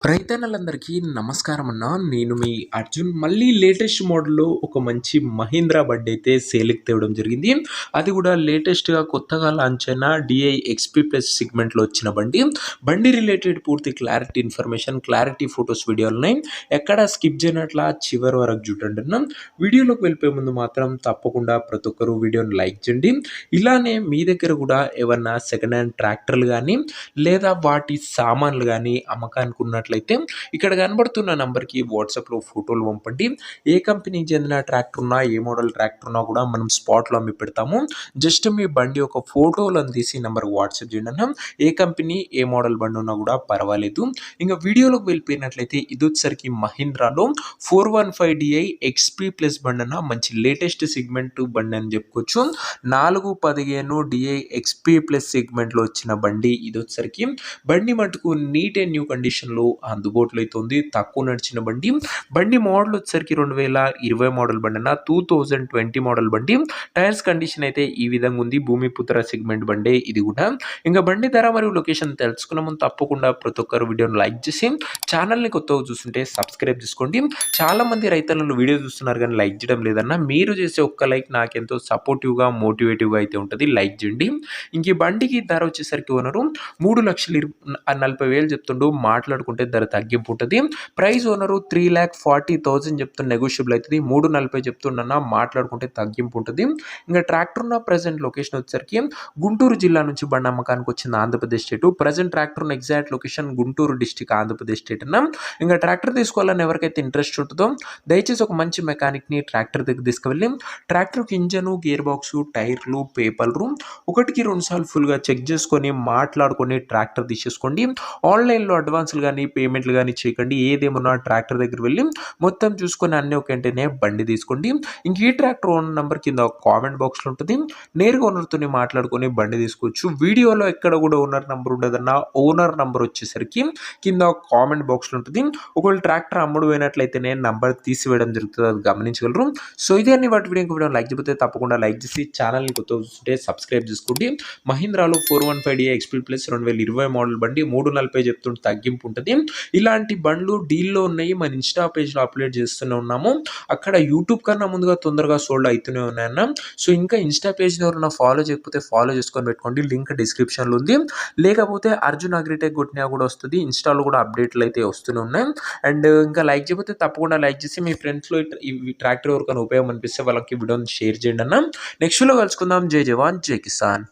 రైతన్నలందరికీ నమస్కారం అన్న. నేను మీ అర్జున్. మళ్ళీ లేటెస్ట్ మోడల్‌లో ఒక మంచి మహీంద్రా బండి అయితే సేల్‌కి తేవడం జరిగింది. అది కూడా లేటెస్ట్‌గా కొత్తగా లాంచ్ అయిన డీఐ ఎక్స్‌పీ ప్లస్ సెగ్మెంట్‌లో వచ్చిన బండి. బండి రిలేటెడ్ పూర్తి క్లారిటీ ఇన్ఫర్మేషన్, క్లారిటీ ఫోటోస్, వీడియోలున్నాయి. ఎక్కడ స్కిప్ చేయనట్లా చివరి వరకు చూడండి అన్న. వీడియోలోకి వెళ్ళిపోయే ముందు మాత్రం తప్పకుండా ప్రతి ఒక్కరు వీడియోని లైక్ చేయండి. ఇలానే మీ దగ్గర కూడా ఏమన్నా సెకండ్ హ్యాండ్ ట్రాక్టర్లు కానీ లేదా వాటి సామాన్లు కానీ అమ్మకానికి ఉన్నట్లయితే ఇక్కడ కనబడుతున్న నంబర్కి వాట్సాప్లో ఫోటోలు పంపండి. ఏ కంపెనీకి చెందిన ట్రాక్టర్ ఉన్నా, ఏ మోడల్ ట్రాక్టర్ ఉన్నా కూడా మనం స్పాట్లో అమ్మి పెడతాము. జస్ట్ మీ బండి యొక్క ఫోటోలను తీసి నంబర్కి వాట్సాప్ చేయండి అన్న. ఏ కంపెనీ, ఏ మోడల్ బండి ఉన్నా కూడా పర్వాలేదు. ఇంకా వీడియోలోకి వెళ్ళిపోయినట్లయితే ఇది వచ్చేసరికి మహీంద్రాలో 415 DI ఎక్స్పీ ప్లస్ బండి అన్న. మంచి లేటెస్ట్ సెగ్మెంట్ బండి అని చెప్పుకోవచ్చు. 415 DI ఎక్స్పీ ప్లస్ సెగ్మెంట్లో వచ్చిన బండి ఇది వచ్చేసరికి. బండి మటుకు నీట్ అండ్ న్యూ కండిషన్లో అందుబాటులో అయితే ఉంది. తక్కువ నడిచిన బండి. బండి మోడల్ వచ్చేసరికి 2020 మోడల్ బండి అన్న. 2020 మోడల్ బండి. టైర్స్ కండిషన్ అయితే ఈ విధంగా ఉంది. భూమిపుత్ర సెగ్మెంట్ బండి ఇది కూడా. ఇంకా బండి ధర మరియు లొకేషన్ తెలుసుకున్న ముందు తప్పకుండా ప్రతి ఒక్కరు వీడియోని లైక్ చేసి ఛానల్ని కొత్తగా చూస్తుంటే సబ్స్క్రైబ్ చేసుకోండి. చాలా మంది రైతులను వీడియో చూస్తున్నారు కానీ లైక్ చేయడం లేదన్న. మీరు చేసే ఒక్క లైక్ నాకెంతో సపోర్టివ్గా, మోటివేటివ్గా అయితే ఉంటుంది. లైక్ చేయండి. ఇంక ఈ బండికి ధర వచ్చేసరికి ఓనరు 3,40,000 చెప్తుండు. మాట్లాడుకుంటే ధర తగ్గింపు ఉంటుంది. ప్రైస్ ఓనరు 3,40,000 చెప్తుండు. నెగోషియబుల్ అవుతుంది. 3,40 చెప్తుండన్న. మాట్లాడుకుంటే తగ్గింపు ఉంటుంది. ఇంకా ట్రాక్టర్ ఉన్న ప్రజెంట్ లొకేషన్ వచ్చేసరికి గుంటూరు జిల్లా నుంచి బండి అమ్మకానికి వచ్చింది. ఆంధ్రప్రదేశ్ స్టేట్. ప్రజెంట్ ట్రాక్టర్ ఉన్న exact location Guntur district, Andhra Pradesh state అన్న. ఇంకా ట్రాక్టర్ తీసుకోవాలని ఎవరికైతే ఇంట్రెస్ట్ ఉంటుందో దయచేసి ఒక మంచి మెకానిక్ని ట్రాక్టర్ దగ్గర తీసుకువెళ్ళి ట్రాక్టర్కి ఇంజను, గేర్ బాక్స్, టైర్లు, పేపర్లు ఒకటికి 2 సార్లు ఫుల్గా చెక్ చేసుకొని మాట్లాడుకొని ట్రాక్టర్ తీసేసుకోండి. ఆన్లైన్లో అడ్వాన్స్లు కానీ పేమెంట్లు కానీ చేయకండి. ఏదేమన్నా ట్రాక్టర్ దగ్గర వెళ్ళి మొత్తం చూసుకొని అన్నీ ఒక వెంటనే బండి తీసుకోండి. ఇంక ఈ ట్రాక్టర్ ఓనర్ నెంబర్ కింద కామెంట్ బాక్స్లో ఉంటుంది. నేరుగా ఓనర్తో మాట్లాడుకొని బండి తీసుకోవచ్చు. వీడియోలో ఎక్కడ కూడా ఓనర్ నెంబర్ ఉండదన్న. ఓనర్ నెంబర్ వచ్చేసరికి కింద కామెంట్ బాక్స్లో ఉంటుంది. ఒకవేళ ట్రాక్టర్ అమ్ముడు పోయినట్లయితేనే నెంబర్ తీసివేయడం జరుగుతుంది. అది గమనించగలరు. సో ఇదే అన్ని వాటి వీడియో లైక్ చేయకపోతే తప్పకుండా లైక్ చేసి ఛానల్ని కొత్త చూస్తుంటే సబ్స్క్రైబ్ చేసుకోండి. మహీంద్రాలో 415 ఎక్స్పీ ప్లస్ 2020 మోడల్ బండి 3,40 చెప్తుంటే తగ్గింపు ఉంటుంది. ఇలాంటి బండ్లు డీల్లో ఉన్నాయి. మన ఇన్స్టా పేజ్లో అప్లోడ్ చేస్తూనే ఉన్నాము. అక్కడ యూట్యూబ్ కన్నా ముందుగా తొందరగా సోల్డ్ అవుతూనే ఉన్నాయన్న. సో ఇంకా ఇన్స్టా పేజ్ని ఎవరైనా ఫాలో చేయకపోతే ఫాలో చేసుకొని పెట్టుకోండి. లింక్ డిస్క్రిప్షన్లో ఉంది. లేకపోతే అర్జున్ అగ్రిటెక్ కొట్టినా కూడా వస్తుంది. ఇన్స్టాలో కూడా అప్డేట్లు అయితే వస్తూనే ఉన్నాయి. అండ్ ఇంకా లైక్ చేయకపోతే తప్పకుండా లైక్ చేసి మీ ఫ్రెండ్స్లో ఈ ట్రాక్టర్ ఎవరికైనా ఉపయోగం అనిపిస్తే వాళ్ళకి వీడియోని షేర్ చేయండి అన్న. నెక్స్ట్లో కలుసుకుందాం. జై జవాన్, జై కిసాన్.